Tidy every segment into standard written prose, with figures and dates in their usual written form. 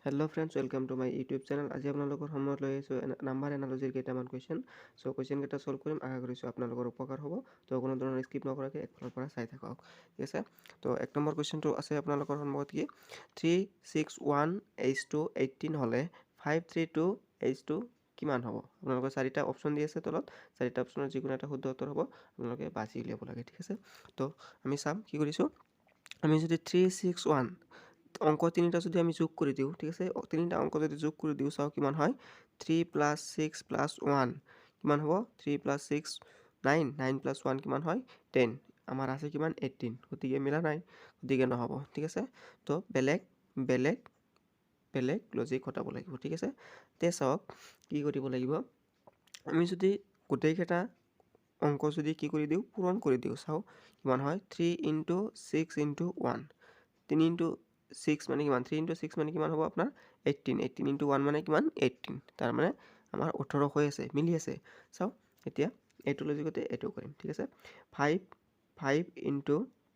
Hello friends, welcome to my YouTube channel. আজি আপোনালোকৰ সময়ত লৈ আহিছোঁ নাম্বাৰ এনালজিৰ কেইটামান কুৱেশ্যন। চ' কুৱেশ্যন কেইটা সলভ কৰিম, আশা কৰিছোঁ আপোনালোকৰ উপকাৰ হ'ব। তো কোনো ধৰণৰ স্কিপ নকৰাকৈ একফালৰ পৰা চাই থাকক, ঠিক আছে। তো 1 নম্বৰ কুৱেশ্যনটো আছে আপোনালোকৰ সন্মুখত কি 361H218 হ'লে 532H2 কিমান হ'ব? আপোনালোকৰ চাৰিটা অপশ্যন দি আছে তলত, চাৰিটা অপশ্যনৰ যিকোনো এটা শুদ্ধ উত্তৰ হ'ব, আপোনালোকে বাছি উলিয়াব লাগে, ঠিক আছে। তো আমি চাম কি কৰিছোঁ। আমি যদি 361 অঙ্ক তিনিটা যদি আমি যোগ কৰি দিওঁ, ঠিক আছে, তিনিটা অঙ্ক যদি যোগ কৰি দিওঁ, চাওঁ কিমান হয় 3 + 6 + 1 কিমান হ'ব 3 + 6 9 9 + 1 কিমান হয় 10 আমাৰ আছে কিমান 18 গতিকে মিলা নাই, গতিকে নহ'ব, ঠিক আছে। তো বেলেগ বেলেগ বেলেগ লজিক ঘটাব লাগিব, ঠিক আছে। তে চাওক কি কৰিব লাগিব, আমি যদি গোটেইকেইটা অঙ্ক যদি কি কৰি দিওঁ পূৰণ কৰি দিওঁ, চাওঁ কিমান হয় 3 × 6 × 1 3 × 6 মানে কিমান 3 × 6 মানে কিমান হ'ব আপোনাৰ 18 18 × 1 মানে কিমান 18 তাৰ মানে আমাৰ 18 হৈ আছে, মিলি আছে। চাওঁ এতিয়া এইটো লজিকতে এইটো কৰিম, ঠিক আছে। 5 5 ×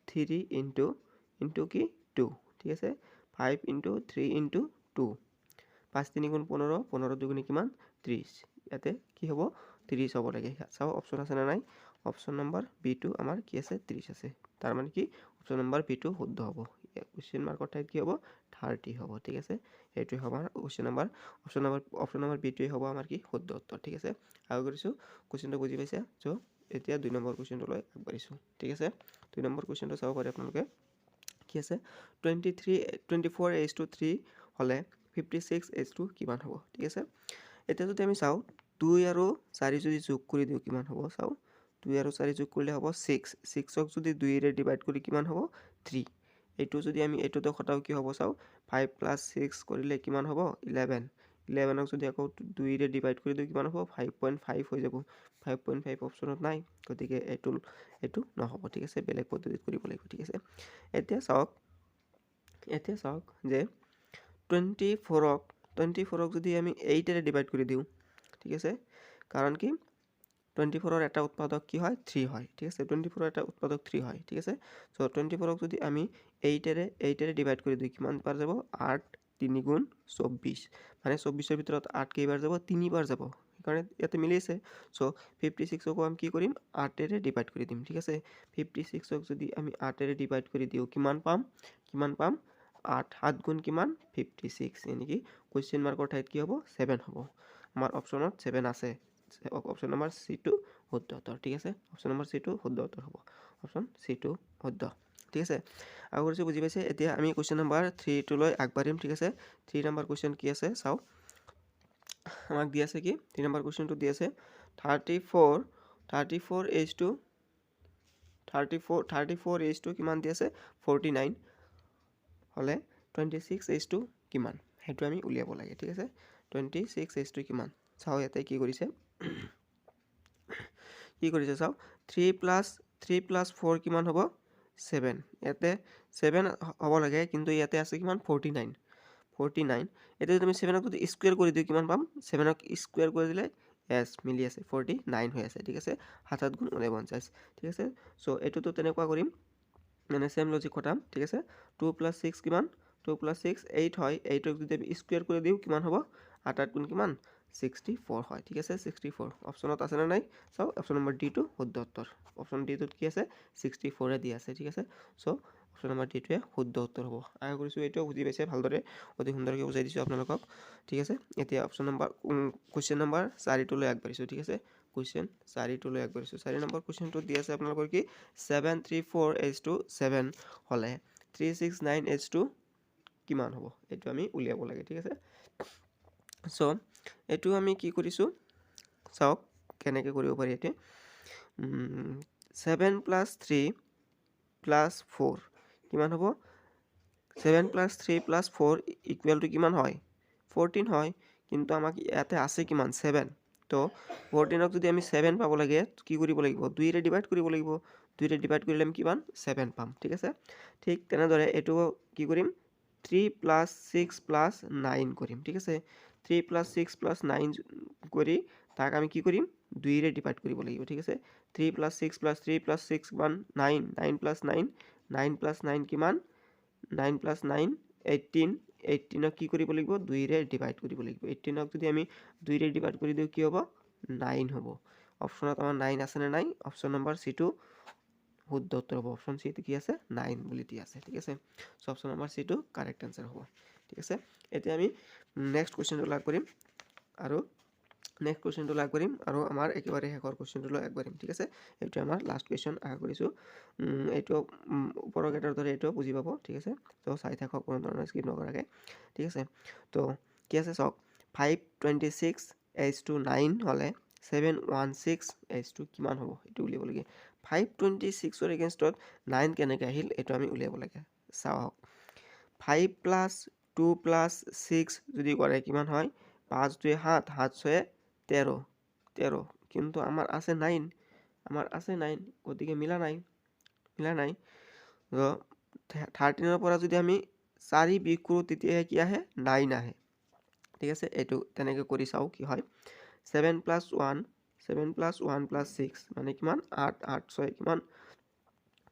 3 × কি 2, ঠিক আছে। 5 × 3 × 2 5 3 × 15 15 2 কিমান 30 ইয়াতে কি হ'ব 30 হ'ব লাগে। চাওঁ অপশ্যন আছে নে নাই, অপশ্যন নম্বৰ B2 আমাৰ কি আছে 30 আছে, তাৰ মানে কি অপশ্যন নম্বৰ B2 শুদ্ধ হ'ব। কুৱেশ্যন মাৰ্কৰ ঠাইত কি হ'ব 30 হ'ব, ঠিক আছে। এইটোৱে হ'ব আমাৰ question number option number B2 হ'ব আমাৰ কি শুদ্ধ উত্তৰ, ঠিক আছে। আশা কৰিছোঁ কুৱেশ্যনটো বুজি পাইছে। চ' এতিয়া 2 নম্বৰ কুৱেশ্যনটোলৈ আগবাঢ়িছোঁ, ঠিক আছে। 2 নম্বৰ কুৱেশ্যনটো চাব পাৰে আপোনালোকে কি আছে 24H2 হ'লে 56H2 কিমান হ'ব, ঠিক আছে। এতিয়া যদি আমি চাওঁ 2 আৰু 4 যদি যোগ কৰি দিওঁ কিমান হ'ব, চাওঁ 2 আৰু 4 যোগ কৰিলে হ'ব 6 6ক যদি 2ৰে ডিভাইড কৰি কিমান হ'ব 3 এইটো যদি আমি এইটোতে খটাও কি হ'ব, চাওঁ 5 + 6 কৰিলে কিমান হ'ব 11 11ক যদি আকৌ 2ৰে ডিভাইড কৰি দিওঁ কিমান হ'ব 5.5 হৈ যাব। 5.5 অপশ্যনত নাই, গতিকে এইটো নহ'ব, ঠিক আছে, বেলেগ পদ্ধতিত কৰিব লাগিব, ঠিক আছে। এতিয়া চাওক যে 24ক যদি আমি 8ৰে ডিভাইড কৰি দিওঁ, ঠিক আছে, কাৰণ কি 24ৰ এটা উৎপাদক কি হয় 3 হয়, ঠিক আছে। 24ৰ এটা উৎপাদক 3 হয়, ঠিক আছে। চ' 24ক যদি আমি 8ৰে ডিভাইড কৰি দিওঁ কিমান বাৰ যাব 8 3 × 24 মানে 24ৰ ভিতৰত 8 কেইবাৰ যাব 3 বাৰ যাব, সেইকাৰণে ইয়াতে মিলিছে। চ' 56কো আমি কি কৰিম 8ৰে ডিভাইড কৰি দিম, ঠিক আছে। 56ক যদি আমি 8ৰে ডিভাইড কৰি দিওঁ কিমান পাম 8 7 গুণ কিমান 56 এনেকি কুৱেশ্যন মাৰ্কৰ ঠাইত কি হ'ব 7 হ'ব। আমাৰ অপশ্যনত 7 আছে, অপশ্যন নম্বৰ C2 শুদ্ধ উত্তৰ, ঠিক আছে। অপশ্যন নম্বৰ C2 শুদ্ধ উত্তৰ হ'ব, অপশ্যন C2 শুদ্ধ, ঠিক আছে। আশা কৰিছোঁ বুজি পাইছে। এতিয়া আমি কুৱেশ্যন নম্বৰ 3টোলৈ আগবাঢ়িম, ঠিক আছে। 3 নম্বৰ কুৱেশ্যন কি আছে চাওঁ, আমাক দি আছে কি 3 নম্বৰ কুৱেশ্যনটো দি আছে 34H2 কিমান দি আছে 49 হ'লে 26H2 কিমান, সেইটো আমি উলিয়াব লাগে, ঠিক আছে। 26H2 কিমান চাওঁ ইয়াতে কি কৰিছে চাওঁ 3 + 4 কিমান হ'ব 7 ইয়াতে 7 হ'ব লাগে, কিন্তু ইয়াতে আছে কিমান 49 এতিয়া যদি আমি 7ক যদি স্কুৱেৰ কৰি দিওঁ কিমান পাম 7ক স্কুৱেৰ কৰি দিলে এছ মিলি আছে 49 হৈ আছে, ঠিক আছে। 7 7 গুণ 49, ঠিক আছে। চ' এইটোতো তেনেকুৱা কৰিম মানে সেম লজিক খটাম, ঠিক আছে। 2 + 6 কিমান 2 + 6 8 হয়, 8ক যদি আমি স্কুৱেৰ কৰি দিওঁ কিমান হ'ব 8 8 গুণ কিমান 64 হয়, ঠিক আছে। 64 অপশ্যনত আছে নে নাই চাওঁ, অপশ্যন নম্বৰ D2 শুদ্ধ উত্তৰ। অপশ্যন D2ত কি আছে 64 দি আছে, ঠিক আছে। চ' অপশ্যন নম্বৰ D2 শুদ্ধ উত্তৰ হ'ব। আশা কৰিছোঁ এইটোও বুজি পাইছে ভালদৰে, অতি সুন্দৰকৈ বুজাই দিছোঁ আপোনালোকক, ঠিক আছে। এতিয়া অপশ্যন নম্বৰ কুৱেশ্যন নম্বৰ 4টোলৈ আগবাঢ়িছোঁ, ঠিক আছে। কুৱেশ্যন 4টোলৈ আগবাঢ়িছোঁ। 4 নম্বৰ কুৱেশ্যনটো দি আছে আপোনালোকৰ কি 734H2 7 হ'লে 369H2 কিমান হ'ব, এইটো আমি উলিয়াব লাগে, ঠিক আছে। চ' এইটো আমি কি কৰিছোঁ চাওক কেনেকৈ কৰিব পাৰি। এতিয়া 7 + 3 + 4 কিমান হ'ব 7 + 3 + 4 = কিমান হয় 14 হয়, কিন্তু আমাক ইয়াতে আছে কিমান 7, তো 14ক যদি আমি 7 পাব লাগে কি কৰিব লাগিব 2ৰে ডিভাইড কৰিব লাগিব, 2ৰে ডিভাইড কৰিলে আমি কিমান 7 পাম, ঠিক আছে। ঠিক তেনেদৰে এইটো কি কৰিম 3 + 6 + 9 কৰিম, ঠিক আছে। 3 + 6 + 9 কৰি তাক আমি কি কৰিম 2ৰে ডিভাইড কৰিব লাগিব, ঠিক আছে। 3 + 6 + 3 + 6 কিমান 9 9 + 9 9 + 9 কিমান 9 + 9 18 18ক কি কৰিব লাগিব 2ৰে ডিভাইড কৰিব লাগিব 18ক যদি আমি 2ৰে ডিভাইড কৰি দিওঁ কি হ'ব 9 হ'ব অপচনত আমাৰ 9 আছে নে নাই অপচন নম্বৰ C2 শুদ্ধ উত্তৰ হ'ব অপচন C কি আছে 9 বুলি দিয়া আছে ঠিক আছে so option number C2 correct answer হ'ব ঠিক আছে এতিয়া আমি নেক্সট কোৱেশ্চনটো লাগ কৰিম আৰু নেক্সট কোৱেশ্চনটো লাগ কৰিম আৰু আমাৰ একেবাৰে শেষৰ কোৱেশ্চনটো লৈ আগবাঢ়িম ঠিক আছে এইটো আমাৰ লাষ্ট কোৱেশ্চন আশা কৰিছো এইটো ওপৰৰ কেইটাৰ দৰে এইটো বুজি পাব ঠিক আছে তো চাই থাকক কোনো ধৰণৰ স্কিপ নকৰাকৈ ঠিক আছে তো কি আছে চাওক 526 9 হ'লে 716 কিমান হ'ব এইটো উলিয়াব লাগে 526 এগেইনষ্টত 9 কেনেকৈ আহিল এইটো আমি উলিয়াব লাগে চাওক 5 প্লাছ 2 প্লাছ 6 যদি কৰে কিমান হয় 5 2 7 7 6 13 13 কিন্তু আমাৰ আছে 9 গতিকে মিলা নাই 13 পৰা যদি আমি 4 বিয়োগ কৰোঁ তেতিয়াহে কি আহে 9 আহে ঠিক আছে এইটো তেনেকৈ কৰি চাওঁ কি হয় 7 প্লাছ 1 প্লাছ 6 মানে কিমান 8 8 6 কিমান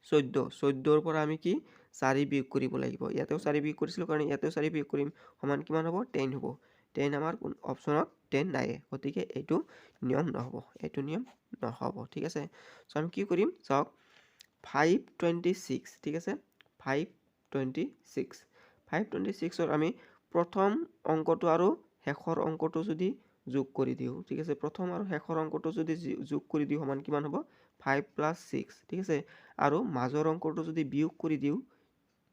14 পৰা আমি কি 4 বিয়োগ কৰিব লাগিব ইয়াতেও 4 বিয়োগ কৰিছিলোঁ কাৰণ ইয়াতেও 4 বিয়োগ কৰিম সমান কিমান হ'ব 10 হ'ব 10 আমাৰ অপচনত 10 নাই গতিকে এইটো নিয়ম নহ'ব ঠিক আছে সো আমি কি কৰিম চাওক 526 ঠিক আছে 526ৰ আমি প্ৰথম অংকটো আৰু শেষৰ অংকটো যদি যোগ কৰি দিওঁ ঠিক আছে প্ৰথম আৰু শেষৰ অংকটো যদি যোগ কৰি দিওঁ সমান কিমান হ'ব 5 প্লাছ 6 ঠিক আছে আৰু মাজৰ অংকটো যদি বিয়োগ কৰি দিওঁ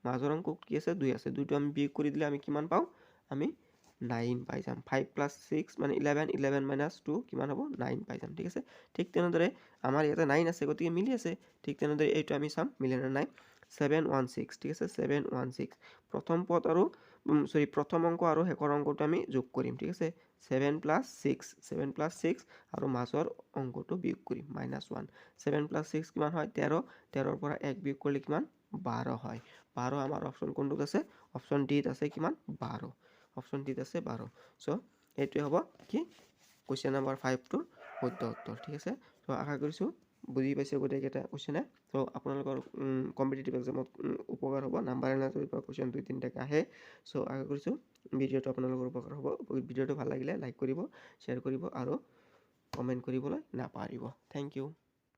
মাজৰ অংক কি আছে 2 আছে 2টো আমি বিয়োগ কৰি দিলে আমি কিমান পাওঁ আমি 9 পাই যাম 5 প্লাছ 6 মানে 11 11 মাইনাছ 2 কিমান হ'ব 9 পাই যাম ঠিক আছে ঠিক তেনেদৰে আমাৰ ইয়াতে 9 আছে গতিকে মিলি আছে ঠিক তেনেদৰে এইটো আমি চাম মিলে নে নাই 716 ঠিক আছে 716 প্ৰথম পদ আৰু প্ৰথম অংক আৰু শেষৰ অংকটো আমি যোগ কৰিম ঠিক আছে 7 প্লাছ 6 আৰু মাজৰ অংকটো বিয়োগ কৰিম -1 7 প্লাছ 6 কিমান হয় 13 13ৰ পৰা 1 বিয়োগ কৰিলে কিমান 12 হয় 12 আমাৰ অপচন কোনটোত আছে অপচন ডিত আছে কিমান 12 অপচন ডিত আছে 12 সো এইটোৱে হ'ব কি কোৱেশ্চন নম্বৰ 5 টোৰ শুদ্ধ উত্তৰ ঠিক আছে সো আশা কৰিছোঁ বুজি পাইছে গোটেইকেইটা কোৱেশ্চনে সো আপোনালোকৰ কম্পিটিটিভ এক্সামত উপকাৰ হ'ব নাম্বাৰ এনালাইচিছৰ পৰা কোৱেশ্চন 2-3টাকৈ আহে সো আশা কৰিছোঁ ভিডিঅ'টো আপোনালোকৰ উপকাৰ হ'ব ভিডিঅ'টো ভাল লাগিলে লাইক কৰিব শ্বেয়াৰ কৰিব আৰু কমেণ্ট কৰিবলৈ নাপাহৰিব থেংক ইউ